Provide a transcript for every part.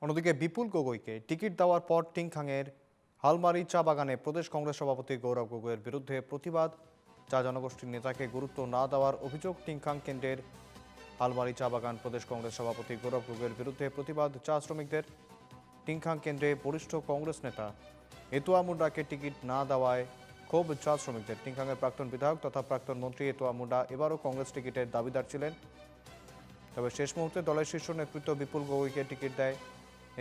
অন্যদিকে বিপুল গগৈকে টিকিট দেওয়ার পর টিংখাংয়ের হালমারি চা বাগানে প্রদেশ কংগ্রেস সভাপতি গৌরব গগৈয়ের বিরুদ্ধে প্রতিবাদ। চা জনগোষ্ঠীর নেতাকে গুরুত্ব না দেওয়ার অভিযোগ। টিংখাং কেন্দ্রের হালমারি চা বাগান প্রদেশ কংগ্রেস সভাপতি গৌরব গগৈয়ের বিরুদ্ধে প্রতিবাদ চা শ্রমিকদের। টিংখাং কেন্দ্রে বরিষ্ঠ কংগ্রেস নেতা এতুয়া মুন্ডাকে টিকিট না দেওয়ায় ক্ষোভ চা শ্রমিকদের। টিংখাংয়ের প্রাক্তন বিধায়ক তথা প্রাক্তন মন্ত্রী এতুয়া মুন্ডা এবারও কংগ্রেস টিকিটের দাবিদার ছিলেন, তবে শেষ মুহূর্তে দলের শীর্ষ নেতৃত্ব বিপুল গগৈকে টিকিট দেয়।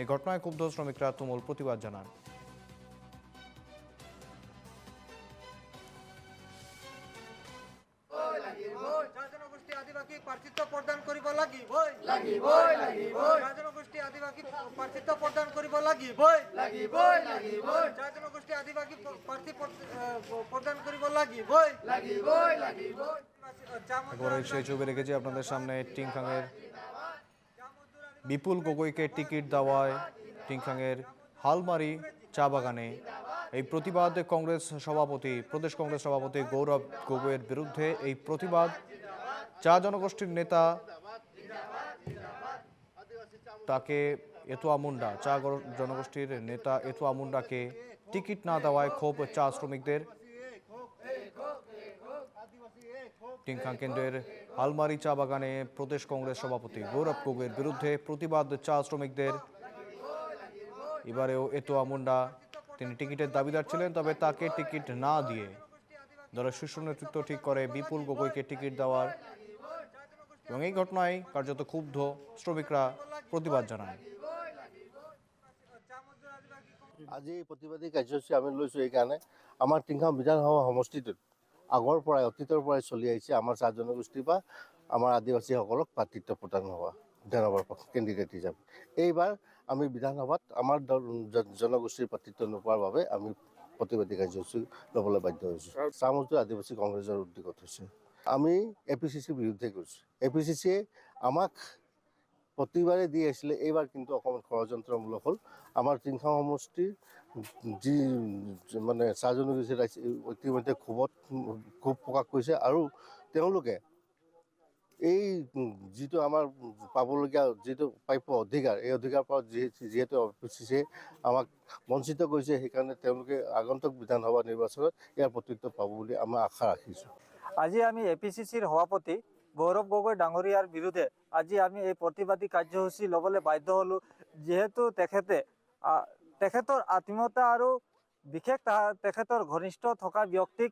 এই ঘটনায় ক্ষুব্ধ শ্রমিকরা তুমুল প্রতিবাদ জানান। সেই ছবি রেখেছি আপনাদের সামনে। টিংখাংয়ের বিপুল গগৈকে টিকিট দেওয়ায় টিংখাংয়ের হালমারি চা বাগানে এই প্রতিবাদ কংগ্রেস সভাপতি প্রদেশ কংগ্রেস সভাপতি গৌরব গগৈয়ের বিরুদ্ধে। এই প্রতিবাদ চা জনগোষ্ঠীর নেতা তাকে এতুয়া মুন্ডা চা জনগোষ্ঠীর নেতা এতুয়া মুন্ডাকে টিকিট না দেওয়ায় ক্ষোভ চা শ্রমিকদের। টিংখাং কেন্দ্রের হালমারি চা বাগানে প্রদেশ কংগ্রেস সভাপতি গৌরব গগৈয়ের বিরুদ্ধে প্রতিবাদ চা শ্রমিকদের। এবারেও এতুয়া মুন্ডা তিনি টিকিটের দাবিদার ছিলেন, তবে তাকে টিকিট না দিয়ে দলের শীর্ষ নেতৃত্ব ঠিক করে বিপুল গগৈকে টিকিট দেওয়ার, এবং এই ঘটনায় কার্যত ক্ষুব্ধ শ্রমিকরা প্রতিবাদ জানায়। আজি এই প্ৰতিবাদী কাৰ্যসূচী আমি লৈছোঁ এইকাৰণে আমাৰ টিংখাং বিধানসভা সমষ্টিটোত আগৰ পৰাই অতীতৰ পৰাই চলি আহিছে আমাৰ চাহ জনগোষ্ঠী বা আমাৰ আদিবাসীসকলক প্ৰাৰ্থিত্ব প্ৰদান হোৱা বিধানসভাৰ কেণ্ডিডেট হিচাপে। এইবাৰ আমি বিধানসভাত আমাৰ জনগোষ্ঠীৰ প্ৰাৰ্থিত্ব নোপোৱাৰ বাবে আমি প্ৰতিবাদী কাৰ্যসূচী ল'বলৈ বাধ্য হৈছোঁ। চাহ মজদুৰ আদিবাসী কংগ্ৰেছৰ উদ্যোগত হৈছে। আমি APCCৰ বিৰুদ্ধে গৈছোঁ। APCCয়ে আমাক প্ৰতিবাৰে দি আহিছিলে, এইবাৰ কিন্তু অকণমান ষড়যন্ত্ৰমূলক হ'ল। আমাৰ টিংখাং সমষ্টিৰ যি মানে চাহ জনগোষ্ঠী ইতিমধ্যে ক্ষোভ প্ৰকাশ কৰিছে, আৰু তেওঁলোকে এই যিটো আমাৰ পাবলগীয়া যিটো প্ৰাপ্য অধিকাৰ, এই অধিকাৰ পৰা যিহেতু APCCয়ে আমাক বঞ্চিত কৰিছে, সেইকাৰণে তেওঁলোকে আগন্তুক বিধানসভা নিৰ্বাচনত ইয়াৰ প্ৰত্যুত্তৰ পাব বুলি আমি আশা ৰাখিছোঁ। আজি আমি APCCৰ সভাপতি গৌৰৱ গগৈ ডাঙৰীয়াৰ বিৰুদ্ধে আজি আমি এই প্ৰতিবাদী কাৰ্যসূচী ল'বলৈ বাধ্য হ'লোঁ, যিহেতু তেখেতৰ আত্মীয়তা আৰু বিশেষ তেখেতৰ ঘনিষ্ঠ থকা ব্যক্তিক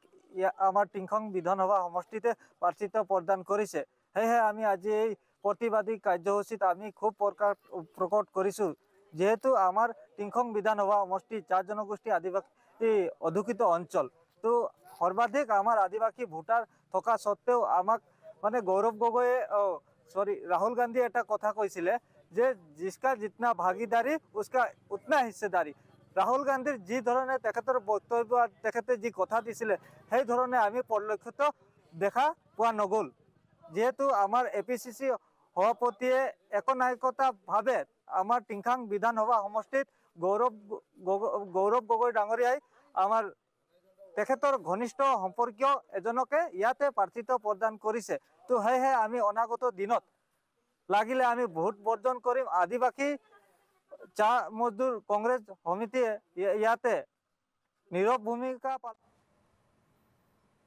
আমাৰ টিংখাং বিধানসভা সমষ্টিতে প্ৰাৰ্থিত্ব প্ৰদান কৰিছে। সেয়েহে আমি আজি এই প্ৰতিবাদী কাৰ্যসূচীত আমি খুব প্ৰকট কৰিছোঁ, যিহেতু আমাৰ টিংখাং বিধানসভা সমষ্টি চাহ জনগোষ্ঠী আদিবাসী অধ্যুষিত অঞ্চল, তো সৰ্বাধিক আমাৰ আদিবাসী ভোটাৰ থকা স্বত্তেও আমাক মানে গৌৰৱ গগৈয়ে ৰাহুল গান্ধীয়ে এটা কথা কৈছিলে যে জিচকা জিতনা ভাগিদাৰী উচকা উতনা হিস্সেদাৰী। ৰাহুল গান্ধীৰ যি ধৰণে তেখেতৰ বক্তব্য তেখেতে যি কথা দিছিলে, সেই ধৰণে আমি পৰিলক্ষিত দেখা পোৱা নগ'ল। যিহেতু আমাৰ APCC সভাপতিয়ে একনায়কতাভাৱে আমাৰ টিংখাং বিধানসভা সমষ্টিত গৌৰৱ গগৈ ডাঙৰীয়াই আমাৰ তেখেতৰ ঘনিষ্ঠ সম্পৰ্কীয় এজনকে ইয়াতে প্ৰাৰ্থিত্ব প্ৰদান কৰিছে। তো সেয়েহে আমি অনাগত দিনত লাগিলে আমি ভোট বৰ্জন কৰিম। আদিবাসী চাহ মজদুৰ কংগ্ৰেছ সমিতিয়ে ইয়াতে নীৰৱ ভূমিকা